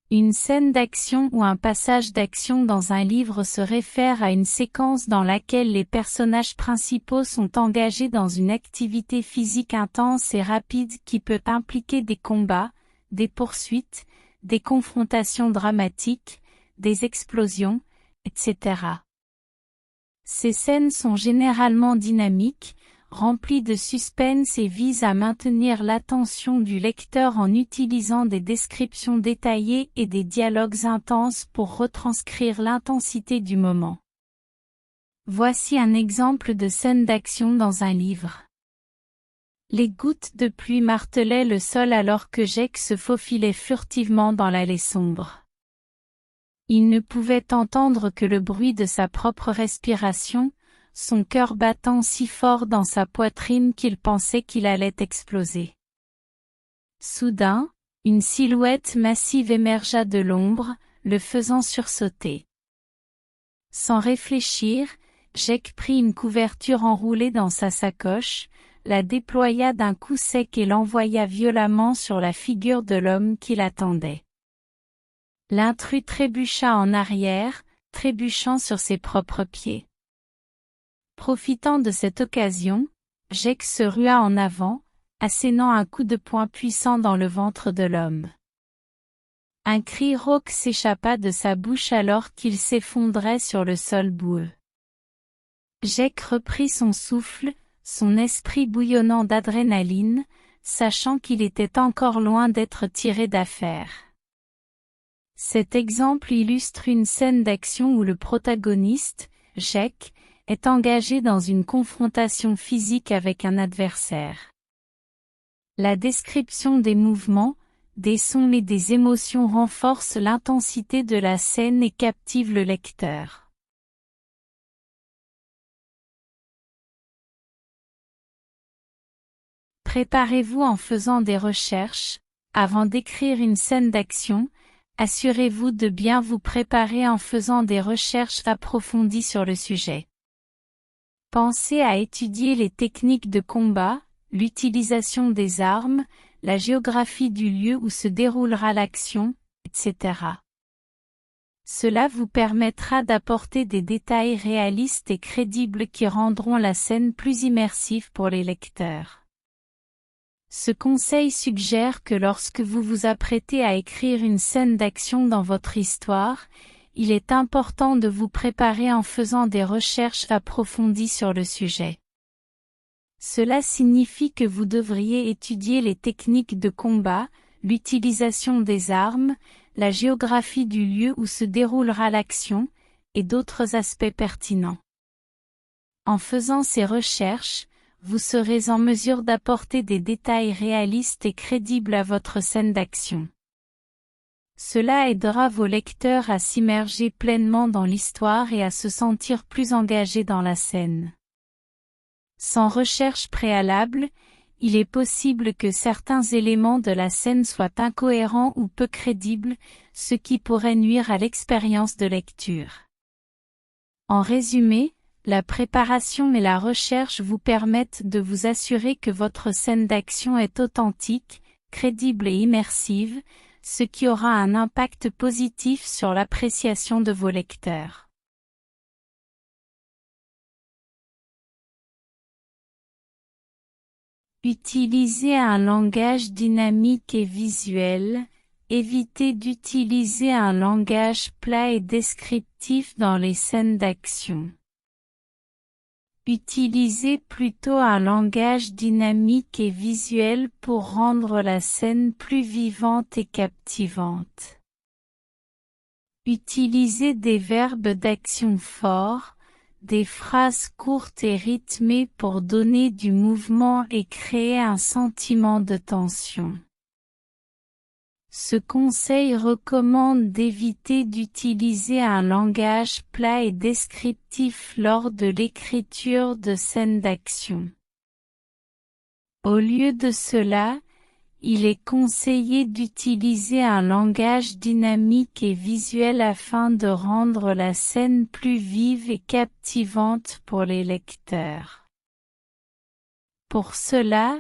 Une scène d'action ou un passage d'action dans un livre se réfère à une séquence dans laquelle les personnages principaux sont engagés dans une activité physique intense et rapide qui peut impliquer des combats, des poursuites, des confrontations dramatiques, des explosions, etc. Ces scènes sont généralement dynamiques, remplies de suspense et visent à maintenir l'attention du lecteur en utilisant des descriptions détaillées et des dialogues intenses pour retranscrire l'intensité du moment. Voici un exemple de scène d'action dans un livre. Les gouttes de pluie martelaient le sol alors que Jake se faufilait furtivement dans l'allée sombre. Il ne pouvait entendre que le bruit de sa propre respiration, son cœur battant si fort dans sa poitrine qu'il pensait qu'il allait exploser. Soudain, une silhouette massive émergea de l'ombre, le faisant sursauter. Sans réfléchir, Jake prit une couverture enroulée dans sa sacoche, la déploya d'un coup sec et l'envoya violemment sur la figure de l'homme qui l'attendait. L'intrus trébucha en arrière, trébuchant sur ses propres pieds. Profitant de cette occasion, Jake se rua en avant, assénant un coup de poing puissant dans le ventre de l'homme. Un cri rauque s'échappa de sa bouche alors qu'il s'effondrait sur le sol boueux. Jake reprit son souffle, son esprit bouillonnant d'adrénaline, sachant qu'il était encore loin d'être tiré d'affaire. Cet exemple illustre une scène d'action où le protagoniste, Jake, est engagé dans une confrontation physique avec un adversaire. La description des mouvements, des sons et des émotions renforce l'intensité de la scène et captive le lecteur. Préparez-vous en faisant des recherches. Avant d'écrire une scène d'action, assurez-vous de bien vous préparer en faisant des recherches approfondies sur le sujet. Pensez à étudier les techniques de combat, l'utilisation des armes, la géographie du lieu où se déroulera l'action, etc. Cela vous permettra d'apporter des détails réalistes et crédibles qui rendront la scène plus immersive pour les lecteurs. Ce conseil suggère que lorsque vous vous apprêtez à écrire une scène d'action dans votre histoire, il est important de vous préparer en faisant des recherches approfondies sur le sujet. Cela signifie que vous devriez étudier les techniques de combat, l'utilisation des armes, la géographie du lieu où se déroulera l'action, et d'autres aspects pertinents. En faisant ces recherches, vous serez en mesure d'apporter des détails réalistes et crédibles à votre scène d'action. Cela aidera vos lecteurs à s'immerger pleinement dans l'histoire et à se sentir plus engagés dans la scène. Sans recherche préalable, il est possible que certains éléments de la scène soient incohérents ou peu crédibles, ce qui pourrait nuire à l'expérience de lecture. En résumé, la préparation et la recherche vous permettent de vous assurer que votre scène d'action est authentique, crédible et immersive, ce qui aura un impact positif sur l'appréciation de vos lecteurs. Utilisez un langage dynamique et visuel. Évitez d'utiliser un langage plat et descriptif dans les scènes d'action. Utilisez plutôt un langage dynamique et visuel pour rendre la scène plus vivante et captivante. Utilisez des verbes d'action forts, des phrases courtes et rythmées pour donner du mouvement et créer un sentiment de tension. Ce conseil recommande d'éviter d'utiliser un langage plat et descriptif lors de l'écriture de scènes d'action. Au lieu de cela, il est conseillé d'utiliser un langage dynamique et visuel afin de rendre la scène plus vive et captivante pour les lecteurs. Pour cela,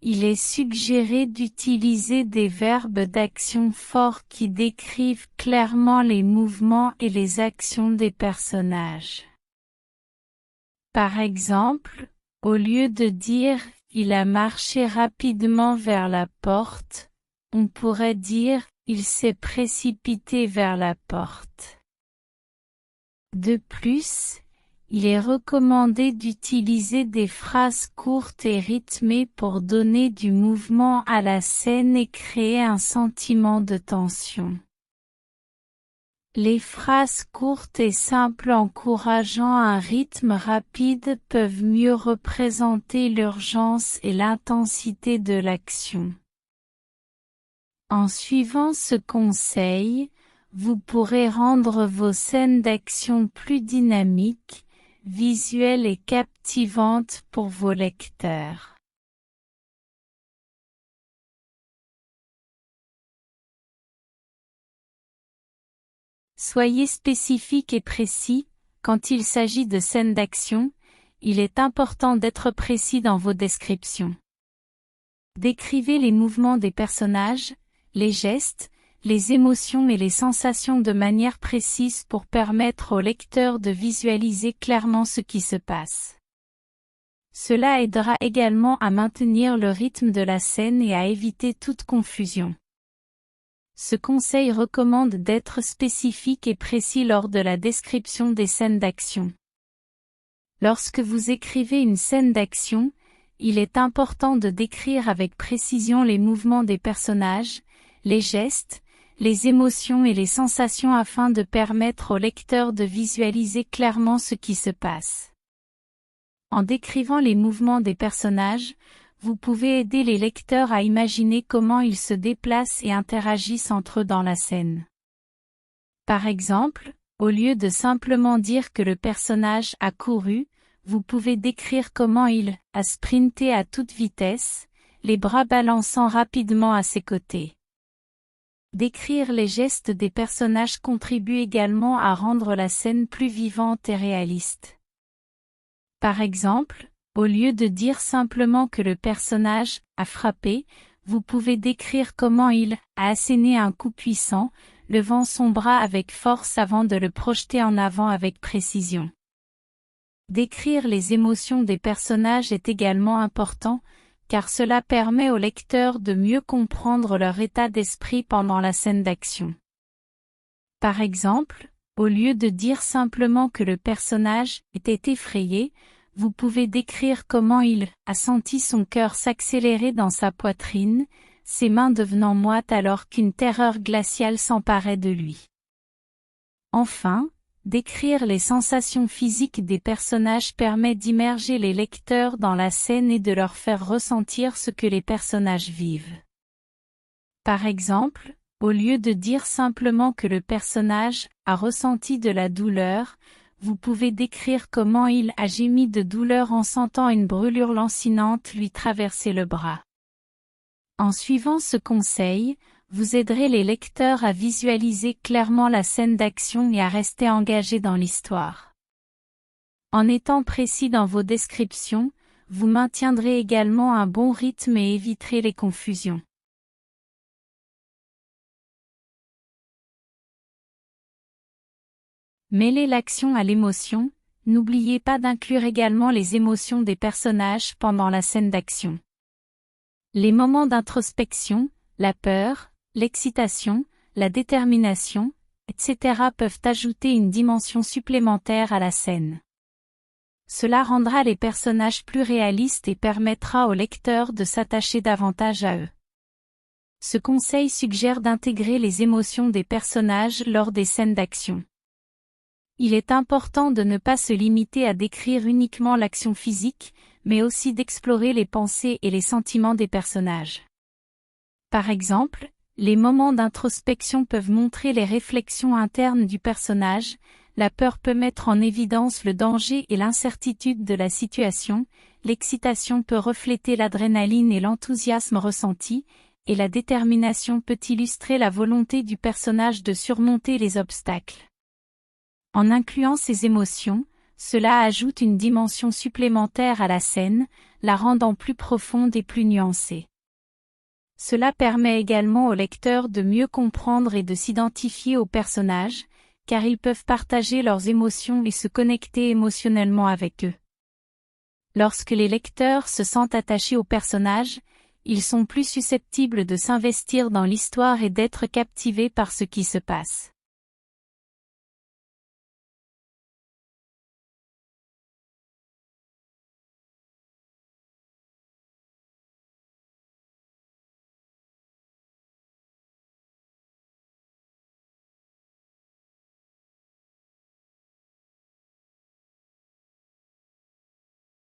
il est suggéré d'utiliser des verbes d'action forts qui décrivent clairement les mouvements et les actions des personnages. Par exemple, au lieu de dire « il a marché rapidement vers la porte », on pourrait dire « il s'est précipité vers la porte ». De plus, il est recommandé d'utiliser des phrases courtes et rythmées pour donner du mouvement à la scène et créer un sentiment de tension. Les phrases courtes et simples encourageant un rythme rapide peuvent mieux représenter l'urgence et l'intensité de l'action. En suivant ce conseil, vous pourrez rendre vos scènes d'action plus dynamiques, visuelles et captivantes pour vos lecteurs. Soyez spécifique et précis. Quand il s'agit de scènes d'action, il est important d'être précis dans vos descriptions. Décrivez les mouvements des personnages, les gestes, les émotions et les sensations de manière précise pour permettre au lecteur de visualiser clairement ce qui se passe. Cela aidera également à maintenir le rythme de la scène et à éviter toute confusion. Ce conseil recommande d'être spécifique et précis lors de la description des scènes d'action. Lorsque vous écrivez une scène d'action, il est important de décrire avec précision les mouvements des personnages, les gestes, les émotions et les sensations afin de permettre au lecteur de visualiser clairement ce qui se passe. En décrivant les mouvements des personnages, vous pouvez aider les lecteurs à imaginer comment ils se déplacent et interagissent entre eux dans la scène. Par exemple, au lieu de simplement dire que le personnage a couru, vous pouvez décrire comment il a sprinté à toute vitesse, les bras balançant rapidement à ses côtés. Décrire les gestes des personnages contribue également à rendre la scène plus vivante et réaliste. Par exemple, au lieu de dire simplement que le personnage a frappé, vous pouvez décrire comment il a asséné un coup puissant, levant son bras avec force avant de le projeter en avant avec précision. Décrire les émotions des personnages est également important, car cela permet au lecteur de mieux comprendre leur état d'esprit pendant la scène d'action. Par exemple, au lieu de dire simplement que le personnage était effrayé, vous pouvez décrire comment il a senti son cœur s'accélérer dans sa poitrine, ses mains devenant moites alors qu'une terreur glaciale s'emparait de lui. Enfin, décrire les sensations physiques des personnages permet d'immerger les lecteurs dans la scène et de leur faire ressentir ce que les personnages vivent. Par exemple, au lieu de dire simplement que le personnage a ressenti de la douleur, vous pouvez décrire comment il a gémi de douleur en sentant une brûlure lancinante lui traverser le bras. En suivant ce conseil, vous aiderez les lecteurs à visualiser clairement la scène d'action et à rester engagés dans l'histoire. En étant précis dans vos descriptions, vous maintiendrez également un bon rythme et éviterez les confusions. Mêlez l'action à l'émotion, n'oubliez pas d'inclure également les émotions des personnages pendant la scène d'action. Les moments d'introspection, la peur, l'excitation, la détermination, etc. peuvent ajouter une dimension supplémentaire à la scène. Cela rendra les personnages plus réalistes et permettra au lecteur de s'attacher davantage à eux. Ce conseil suggère d'intégrer les émotions des personnages lors des scènes d'action. Il est important de ne pas se limiter à décrire uniquement l'action physique, mais aussi d'explorer les pensées et les sentiments des personnages. Par exemple, les moments d'introspection peuvent montrer les réflexions internes du personnage, la peur peut mettre en évidence le danger et l'incertitude de la situation, l'excitation peut refléter l'adrénaline et l'enthousiasme ressenti, et la détermination peut illustrer la volonté du personnage de surmonter les obstacles. En incluant ces émotions, cela ajoute une dimension supplémentaire à la scène, la rendant plus profonde et plus nuancée. Cela permet également aux lecteurs de mieux comprendre et de s'identifier aux personnages, car ils peuvent partager leurs émotions et se connecter émotionnellement avec eux. Lorsque les lecteurs se sentent attachés aux personnages, ils sont plus susceptibles de s'investir dans l'histoire et d'être captivés par ce qui se passe.